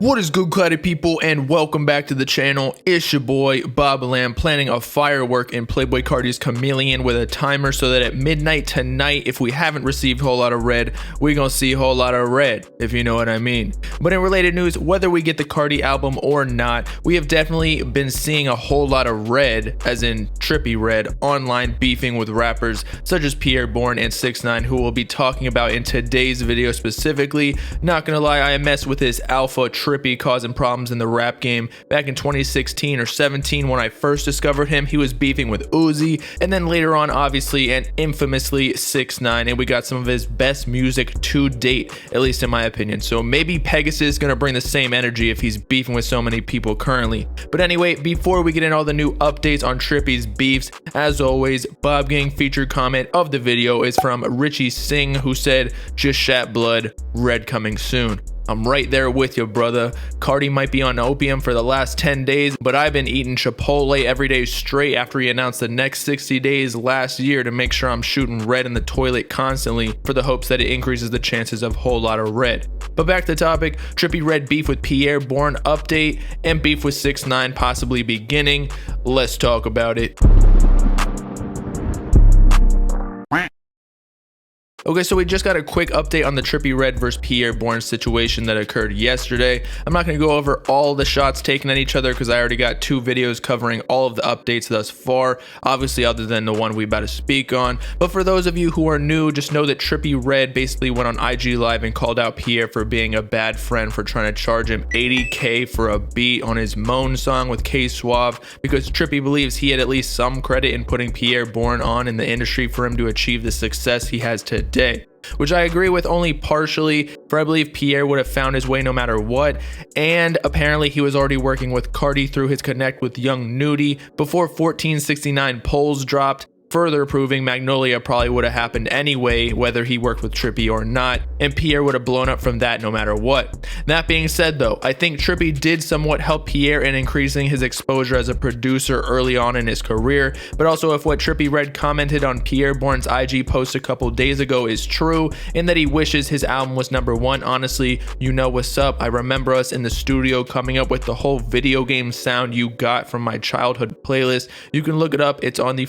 What is good, cloudy people, and welcome back to the channel. It's your boy Bobbalam, planning a firework in Playboi Carti's Chameleon with a timer so that at midnight tonight, if we haven't received a whole lot of red, we're gonna see a whole lot of red, if you know what I mean. But in related news, whether we get the Carti album or not, we have definitely been seeing a whole lot of red, as in Trippie red, online beefing with rappers such as Bourne and 6ix9ine, who we'll be talking about in today's video specifically. Not gonna lie, I messed with this alpha Trippie causing problems in the rap game back in 2016 or 17 when I first discovered him. He was beefing with Uzi, and then later on, obviously and infamously, 6ix9ine, and we got some of his best music to date, at least in my opinion. So maybe Pegasus is gonna bring the same energy if he's beefing with so many people currently. But anyway, before we get in all the new updates on Trippie's beefs, as always, Bob Gang featured comment of the video is from Richie Singh, who said, "Just shat blood, red coming soon." I'm right there with you, brother. Carti might be on opium for the last 10 days, but I've been eating Chipotle every day straight after he announced the next 60 days last year to make sure I'm shooting red in the toilet constantly for the hopes that it increases the chances of a whole lot of red. But back to the topic, Trippie red beef with Bourne update and beef with 6ix9ine possibly beginning. Let's talk about it. Okay, so we just got a quick update on the Trippie red versus Bourne situation that occurred yesterday. I'm not going to go over all the shots taken at each other because I already got two videos covering all of the updates thus far, obviously other than the one we about to speak on. But for those of you who are new, just know that Trippie red basically went on IG Live and called out for being a bad friend for trying to charge him $80K for a beat on his Moan song with K-Suave, because Trippie believes he had at least some credit in putting Bourne on in the industry for him to achieve the success he has today. Which I agree with only partially, for I believe Pierre would have found his way no matter what, and apparently he was already working with Carti through his connect with Young Nudie before 1469 polls dropped, further proving Magnolia probably would have happened anyway, whether he worked with Trippie or not, and Pierre would have blown up from that no matter what. That being said though, I think Trippie did somewhat help Pierre in increasing his exposure as a producer early on in his career, but also if what Trippie red commented on Bourne's IG post a couple days ago is true, in that he wishes his album was #1, honestly, you know what's up. I remember us in the studio coming up with the whole video game sound you got from my childhood playlist. You can look it up, it's on the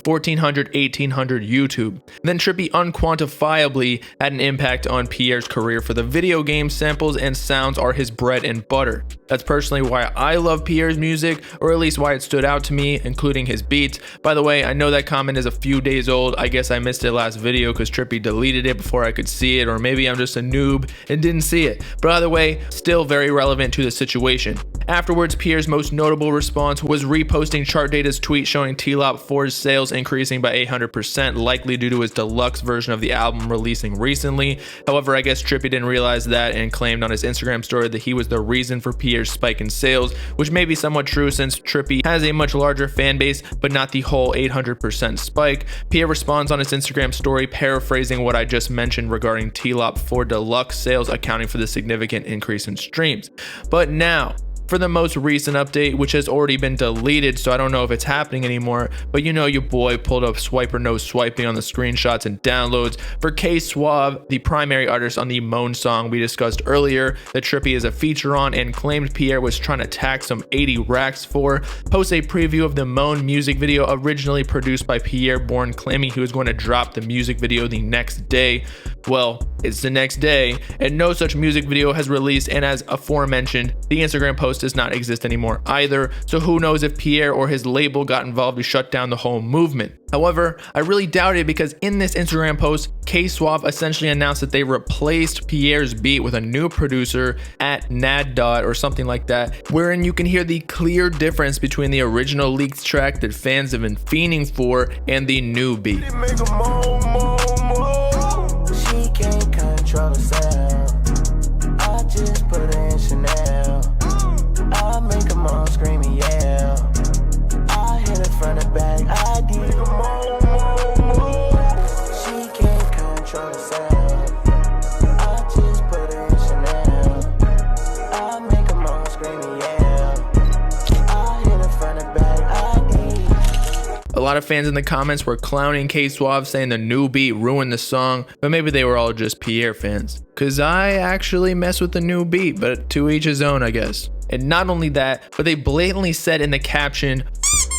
1800 YouTube. Then Trippie unquantifiably had an impact on Pierre's career, for the video game samples and sounds are his bread and butter. That's personally why I love Pierre's music, or at least why it stood out to me, including his beats. By the way, I know that comment is a few days old. I guess I missed it last video because Trippie deleted it before I could see it, or maybe I'm just a noob and didn't see it. But either way, still very relevant to the situation. Afterwards, Pierre's most notable response was reposting Chart Data's tweet showing T-Lop 4's sales increasing by 800%, likely due to his deluxe version of the album releasing recently. However, I guess Trippie didn't realize that and claimed on his Instagram story that he was the reason for Pierre's spike in sales, which may be somewhat true since Trippie has a much larger fan base, but not the whole 800% spike. Pierre responds on his Instagram story paraphrasing what I just mentioned regarding T-Lop 4 deluxe sales accounting for the significant increase in streams. But now, for the most recent update, which has already been deleted, so I don't know if it's happening anymore, but you know your boy pulled up swipe or no swiping on the screenshots and downloads for K-Suave, the primary artist on the Moan song we discussed earlier that Trippie is a feature on and claimed Pierre was trying to tax some 80 racks for, posts a preview of the Moan music video originally produced by Bourne, claiming he was going to drop the music video the next day. Well, it's the next day, and no such music video has released, and as aforementioned, the Instagram post does not exist anymore either, so who knows if Pierre or his label got involved to shut down the whole movement. However, I really doubt it, because in this Instagram post, K-Suave essentially announced that they replaced Pierre's beat with a new producer at Nad Dot or something like that, wherein you can hear the clear difference between the original leaked track that fans have been fiending for and the new beat. She can't control the sound. I just put her in Chanel. I make them all scream and yell. I hit it from the back. I did She can't control the sound. I just put her in Chanel. I make them all scream and yell. I hit it from the back. I did. lot of fans in the comments were clowning K-Suave, saying the new beat ruined the song, but maybe they were all just Pierre fans. Cause I actually mess with the new beat, but to each his own, I guess. And not only that, but they blatantly said in the caption,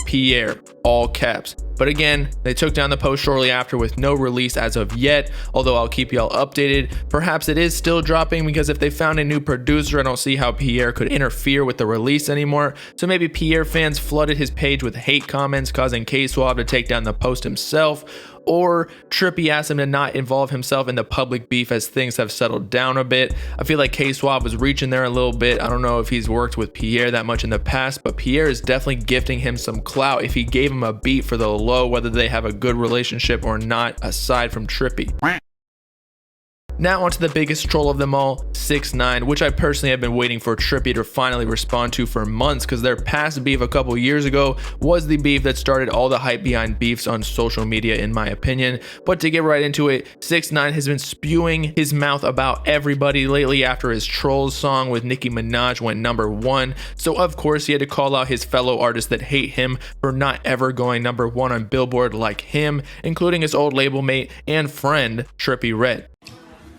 Pierre, all caps. But again, they took down the post shortly after with no release as of yet, although I'll keep y'all updated. Perhaps it is still dropping, because if they found a new producer, I don't see how Pierre could interfere with the release anymore. So maybe Pierre fans flooded his page with hate comments, causing K-Suave to take down the post himself, or Trippie asked him to not involve himself in the public beef as things have settled down a bit. I feel like K-Suave was reaching there a little bit. I don't know if he's worked with Pierre that much in the past, but Pierre is definitely gifting him some clout if he gave him a beat for the low, whether they have a good relationship or not, aside from Trippie. Now onto the biggest troll of them all, 6ix9ine, which I personally have been waiting for Trippie to finally respond to for months, because their past beef a couple years ago was the beef that started all the hype behind beefs on social media, in my opinion. But to get right into it, 6ix9ine has been spewing his mouth about everybody lately after his Trolls song with Nicki Minaj went #1. So of course he had to call out his fellow artists that hate him for not ever going #1 on Billboard like him, including his old label mate and friend Trippie Redd.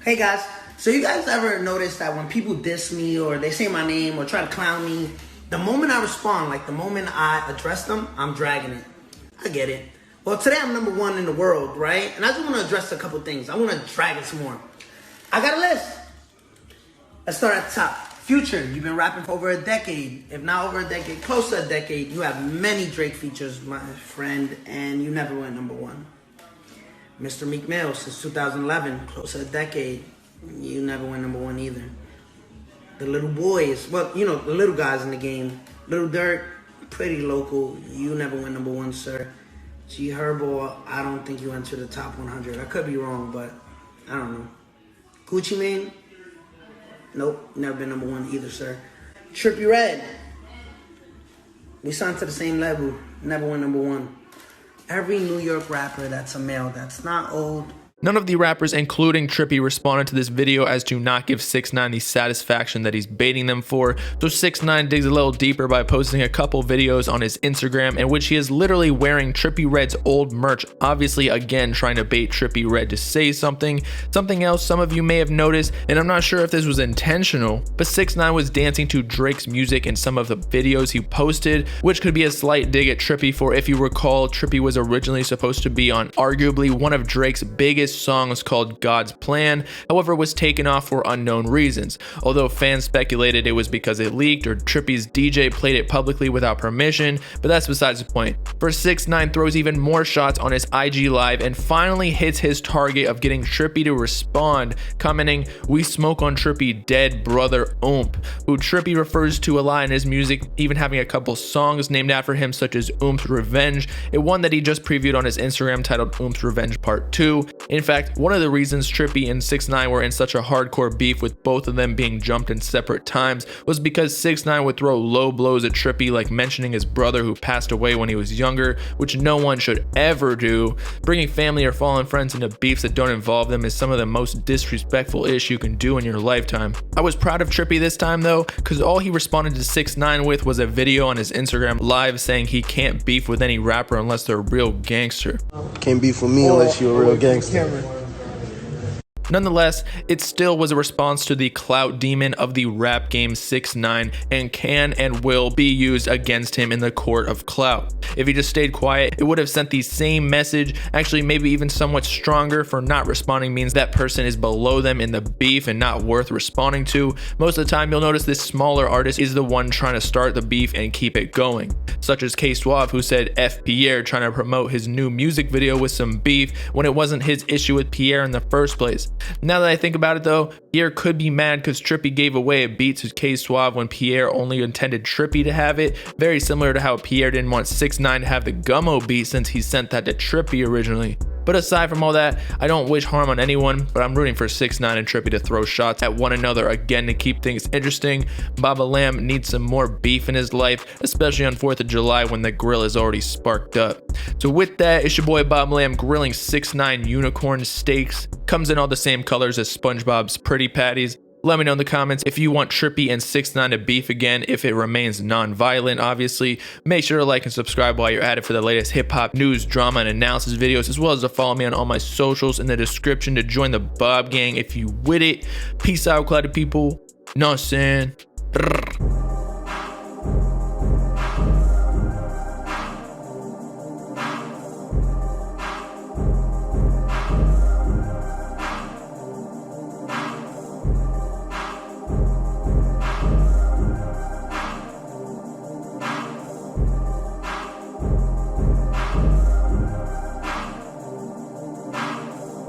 Hey guys, so you guys ever notice that when people diss me or they say my name or try to clown me, the moment I respond, like the moment I address them, I'm dragging it. I get it. Well, today I'm #1 in the world, right? And I just want to address a couple things. I want to drag it some more. I got a list. Let's start at the top. Future, you've been rapping for over a decade. If not over a decade, close to a decade. You have many Drake features, my friend, and you never went #1. Mr. Meek Mill, since 2011, close to a decade, you never went #1 either. The little boys, well, you know, the little guys in the game. Lil Durk, pretty local, you never went #1, sir. G Herbo, I don't think you entered the top 100. I could be wrong, but I don't know. Gucci Mane, nope, never been #1 either, sir. Trippie Redd, we signed to the same label, never went #1. Every New York rapper that's a male, that's not old. None of the rappers, including Trippie, responded to this video as to not give 6ix9ine the satisfaction that he's baiting them for. So 6ix9ine digs a little deeper by posting a couple videos on his Instagram in which he is literally wearing Trippie Redd's old merch, obviously again trying to bait Trippie Redd to say something. Something else some of you may have noticed, and I'm not sure if this was intentional, but 6ix9ine was dancing to Drake's music in some of the videos he posted, which could be a slight dig at Trippie, for if you recall, Trippie was originally supposed to be on arguably one of Drake's biggest songs called God's Plan, however was taken off for unknown reasons, although fans speculated it was because it leaked or Trippie's DJ played it publicly without permission, but that's besides the point. First, 6ix9ine throws even more shots on his IG live and finally hits his target of getting Trippie to respond, commenting, "We smoke on Trippie, dead brother Oomp," who Trippie refers to a lot in his music, even having a couple songs named after him such as Oomp's Revenge, and one that he just previewed on his Instagram titled Oomp's Revenge Part 2. In fact, one of the reasons Trippie and 6ix9ine were in such a hardcore beef, with both of them being jumped in separate times, was because 6ix9ine would throw low blows at Trippie, like mentioning his brother who passed away when he was younger, which no one should ever do. Bringing family or fallen friends into beefs that don't involve them is some of the most disrespectful ish you can do in your lifetime. I was proud of Trippie this time though, because all he responded to 6ix9ine with was a video on his Instagram live saying he can't beef with any rapper unless they're a real gangster. Can't beef with me unless you're a real gangster. Nonetheless, it still was a response to the clout demon of the rap game 6ix9ine, and can and will be used against him in the court of clout. If he just stayed quiet, it would have sent the same message, actually maybe even somewhat stronger, for not responding means that person is below them in the beef and not worth responding to. Most of the time you'll notice this smaller artist is the one trying to start the beef and keep it going, such as K-Suave, who said F Pierre trying to promote his new music video with some beef when it wasn't his issue with Pierre in the first place. Now that I think about it though, Pierre could be mad because Trippie gave away a beat to K-Suave when Pierre only intended Trippie to have it, very similar to how Pierre didn't want 6ix9ine to have the Gummo beat since he sent that to Trippie originally. But aside from all that, I don't wish harm on anyone, but I'm rooting for 6ix9ine and Trippie to throw shots at one another again to keep things interesting. Bobbalam needs some more beef in his life, especially on 4th of July when the grill is already sparked up. So with that, it's your boy Bobbalam grilling 6ix9ine unicorn steaks. Comes in all the same colors as SpongeBob's Pretty Patties. Let me know in the comments if you want Trippie and 6ix9ine to beef again, if it remains non-violent, obviously. Make sure to like and subscribe while you're at it for the latest hip-hop news, drama, and analysis videos, as well as to follow me on all my socials in the description to join the Bob gang if you with it. Peace out, cloudy people. Know what I'm saying?